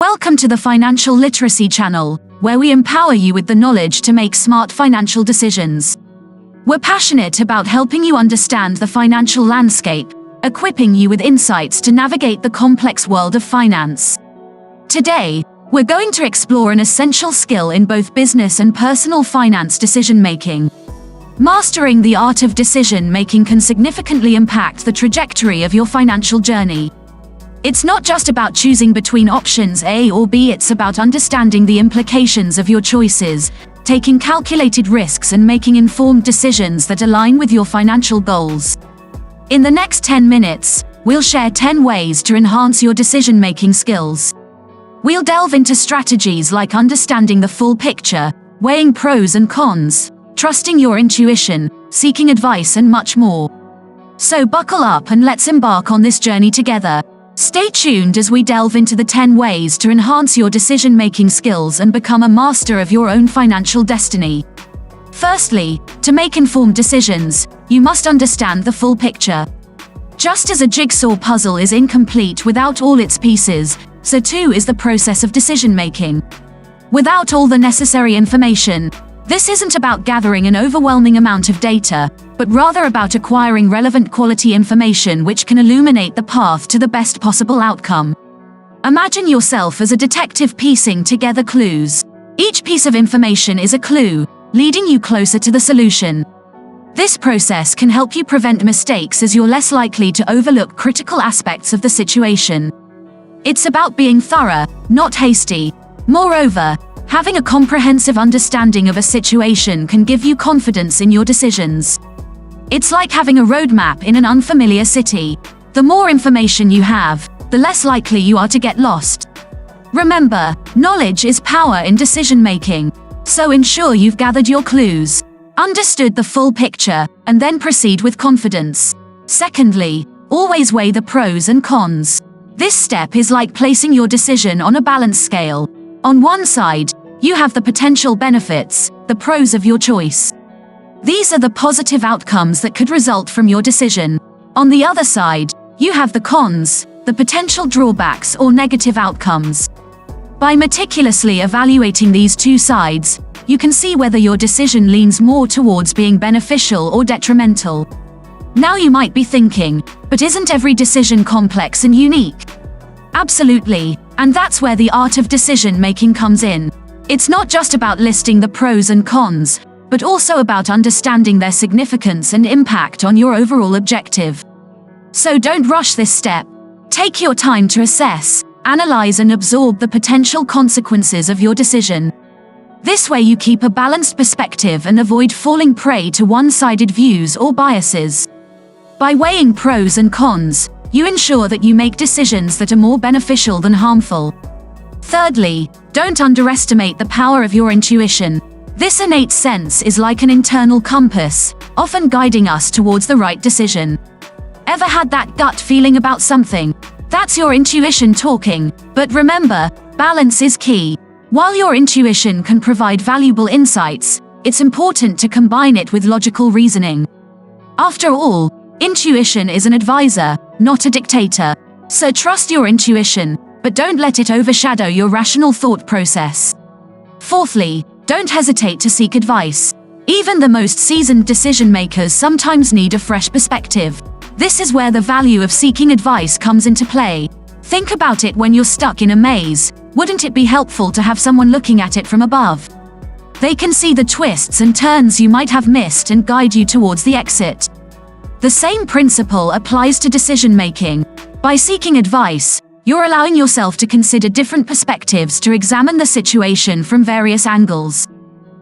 Welcome to the Financial Literacy Channel, where we empower you with the knowledge to make smart financial decisions. We're passionate about helping you understand the financial landscape, equipping you with insights to navigate the complex world of finance. Today, we're going to explore an essential skill in both business and personal finance decision-making. Mastering the art of decision-making can significantly impact the trajectory of your financial journey. It's not just about choosing between options A or B, it's about understanding the implications of your choices, taking calculated risks and making informed decisions that align with your financial goals. In the next 10 minutes, we'll share 10 ways to enhance your decision-making skills. We'll delve into strategies like understanding the full picture, weighing pros and cons, trusting your intuition, seeking advice, and much more. So buckle up and let's embark on this journey together. Stay tuned as we delve into the 10 ways to enhance your decision-making skills and become a master of your own financial destiny. Firstly, to make informed decisions, you must understand the full picture. Just as a jigsaw puzzle is incomplete without all its pieces, so too is the process of decision-making. Without all the necessary information, this isn't about gathering an overwhelming amount of data, but rather about acquiring relevant quality information which can illuminate the path to the best possible outcome. Imagine yourself as a detective piecing together clues. Each piece of information is a clue, leading you closer to the solution. This process can help you prevent mistakes as you're less likely to overlook critical aspects of the situation. It's about being thorough, not hasty. Moreover, having a comprehensive understanding of a situation can give you confidence in your decisions. It's like having a roadmap in an unfamiliar city. The more information you have, the less likely you are to get lost. Remember, knowledge is power in decision-making, so ensure you've gathered your clues, understood the full picture, and then proceed with confidence. Secondly, always weigh the pros and cons. This step is like placing your decision on a balance scale. On one side, you have the potential benefits, the pros of your choice. These are the positive outcomes that could result from your decision. On the other side, you have the cons, the potential drawbacks or negative outcomes. By meticulously evaluating these two sides, you can see whether your decision leans more towards being beneficial or detrimental. Now you might be thinking, but isn't every decision complex and unique? Absolutely, and that's where the art of decision-making comes in. It's not just about listing the pros and cons, but also about understanding their significance and impact on your overall objective. So don't rush this step. Take your time to assess, analyze, and absorb the potential consequences of your decision. This way you keep a balanced perspective and avoid falling prey to one-sided views or biases. By weighing pros and cons, you ensure that you make decisions that are more beneficial than harmful. Thirdly, don't underestimate the power of your intuition. This innate sense is like an internal compass, often guiding us towards the right decision. Ever had that gut feeling about something? That's your intuition talking. But remember, balance is key. While your intuition can provide valuable insights, it's important to combine it with logical reasoning. After all, intuition is an advisor, not a dictator. So trust your intuition, but don't let it overshadow your rational thought process. Fourthly, don't hesitate to seek advice. Even the most seasoned decision makers sometimes need a fresh perspective. This is where the value of seeking advice comes into play. Think about it: when you're stuck in a maze, wouldn't it be helpful to have someone looking at it from above? They can see the twists and turns you might have missed and guide you towards the exit. The same principle applies to decision-making. By seeking advice, you're allowing yourself to consider different perspectives to examine the situation from various angles.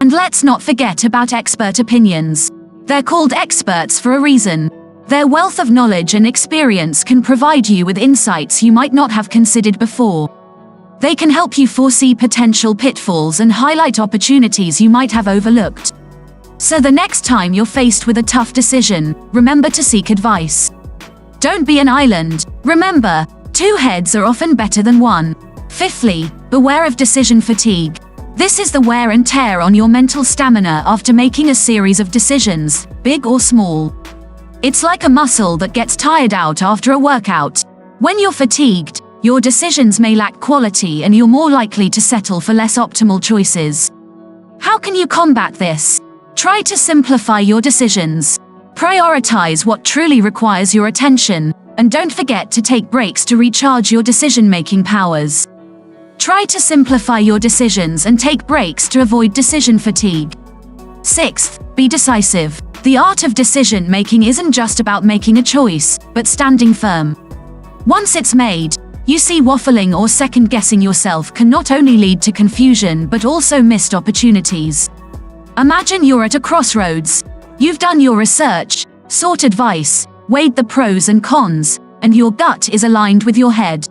And let's not forget about expert opinions. They're called experts for a reason. Their wealth of knowledge and experience can provide you with insights you might not have considered before. They can help you foresee potential pitfalls and highlight opportunities you might have overlooked. So the next time you're faced with a tough decision, remember to seek advice. Don't be an island. Remember, two heads are often better than one. Fifthly, beware of decision fatigue. This is the wear and tear on your mental stamina after making a series of decisions, big or small. It's like a muscle that gets tired out after a workout. When you're fatigued, your decisions may lack quality and you're more likely to settle for less optimal choices. How can you combat this? Try to simplify your decisions. Prioritize what truly requires your attention, and don't forget to take breaks to recharge your decision-making powers. Try to simplify your decisions and take breaks to avoid decision fatigue. Sixth, be decisive. The art of decision-making isn't just about making a choice, but standing firm. Once it's made, you see, waffling or second-guessing yourself can not only lead to confusion but also missed opportunities. Imagine you're at a crossroads. You've done your research, sought advice, weighed the pros and cons, and your gut is aligned with your head.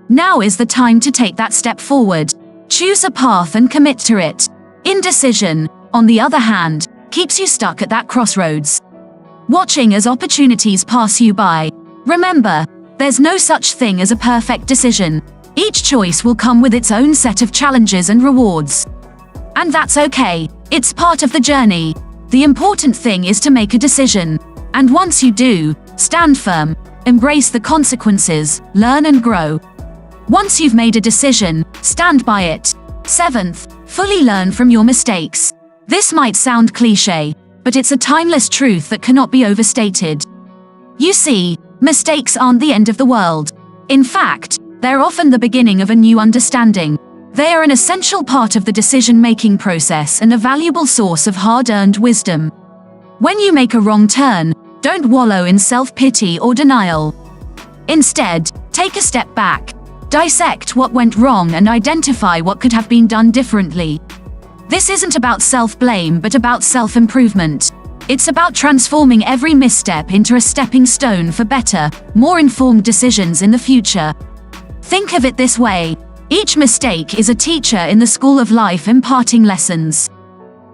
Now is the time to take that step forward. Choose a path and commit to it. Indecision, on the other hand, keeps you stuck at that crossroads, watching as opportunities pass you by. Remember, there's no such thing as a perfect decision. Each choice will come with its own set of challenges and rewards. And that's okay. It's part of the journey. The important thing is to make a decision. And once you do, stand firm, embrace the consequences, learn and grow. Once you've made a decision, stand by it. Seventh, fully learn from your mistakes. This might sound cliché, but it's a timeless truth that cannot be overstated. You see, mistakes aren't the end of the world. In fact, they're often the beginning of a new understanding. They are an essential part of the decision-making process and a valuable source of hard-earned wisdom. When you make a wrong turn, don't wallow in self-pity or denial. Instead, take a step back. Dissect what went wrong and identify what could have been done differently. This isn't about self-blame but about self-improvement. It's about transforming every misstep into a stepping stone for better, more informed decisions in the future. Think of it this way. Each mistake is a teacher in the school of life imparting lessons.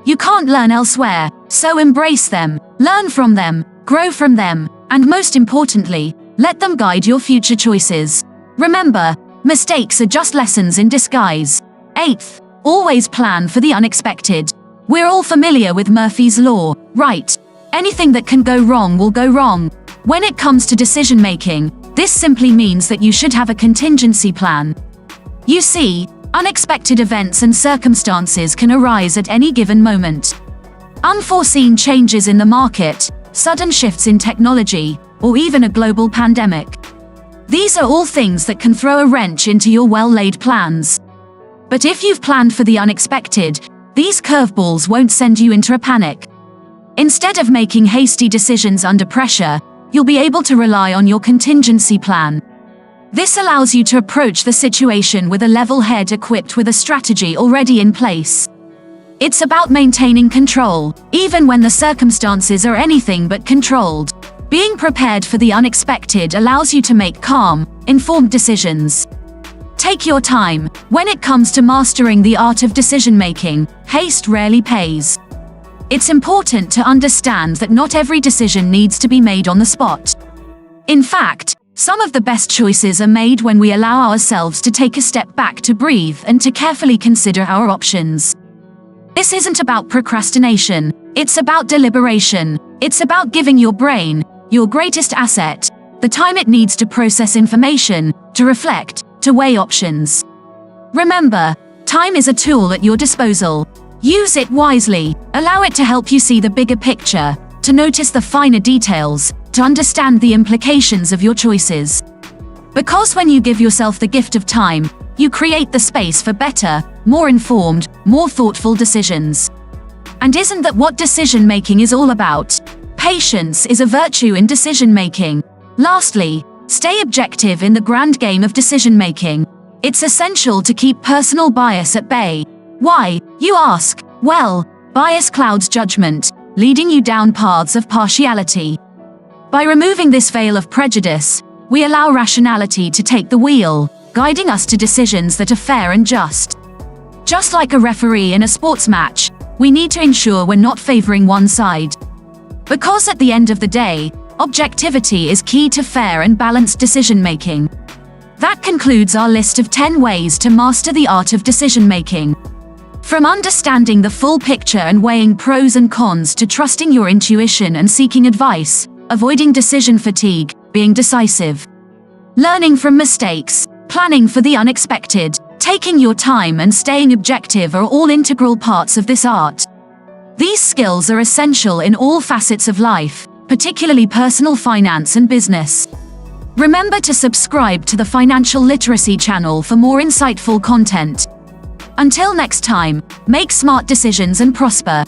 You can't learn elsewhere, so embrace them, learn from them, grow from them, and most importantly, let them guide your future choices. Remember, mistakes are just lessons in disguise. Eighth, always plan for the unexpected. We're all familiar with Murphy's Law, right? Anything that can go wrong will go wrong. When it comes to decision-making, this simply means that you should have a contingency plan. You see, unexpected events and circumstances can arise at any given moment. Unforeseen changes in the market, sudden shifts in technology, or even a global pandemic. These are all things that can throw a wrench into your well-laid plans. But if you've planned for the unexpected, these curveballs won't send you into a panic. Instead of making hasty decisions under pressure, you'll be able to rely on your contingency plan. This allows you to approach the situation with a level head, equipped with a strategy already in place. It's about maintaining control, even when the circumstances are anything but controlled. Being prepared for the unexpected allows you to make calm, informed decisions. Take your time. When it comes to mastering the art of decision-making, haste rarely pays. It's important to understand that not every decision needs to be made on the spot. In fact, some of the best choices are made when we allow ourselves to take a step back to breathe and to carefully consider our options. This isn't about procrastination, it's about deliberation. It's about giving your brain, your greatest asset, the time it needs to process information, to reflect, to weigh options. Remember, time is a tool at your disposal. Use it wisely, allow it to help you see the bigger picture, to notice the finer details, to understand the implications of your choices. Because when you give yourself the gift of time, you create the space for better, more informed, more thoughtful decisions. And isn't that what decision-making is all about? Patience is a virtue in decision-making. Lastly, stay objective in the grand game of decision-making. It's essential to keep personal bias at bay. Why, you ask? Well, bias clouds judgment, leading you down paths of partiality. By removing this veil of prejudice, we allow rationality to take the wheel, guiding us to decisions that are fair and just. Just like a referee in a sports match, we need to ensure we're not favoring one side. Because at the end of the day, objectivity is key to fair and balanced decision-making. That concludes our list of 10 ways to master the art of decision-making. From understanding the full picture and weighing pros and cons to trusting your intuition and seeking advice, avoiding decision fatigue, being decisive, learning from mistakes, planning for the unexpected, taking your time, and staying objective are all integral parts of this art. These skills are essential in all facets of life, particularly personal finance and business. Remember to subscribe to the Financial Literacy channel for more insightful content. Until next time, make smart decisions and prosper.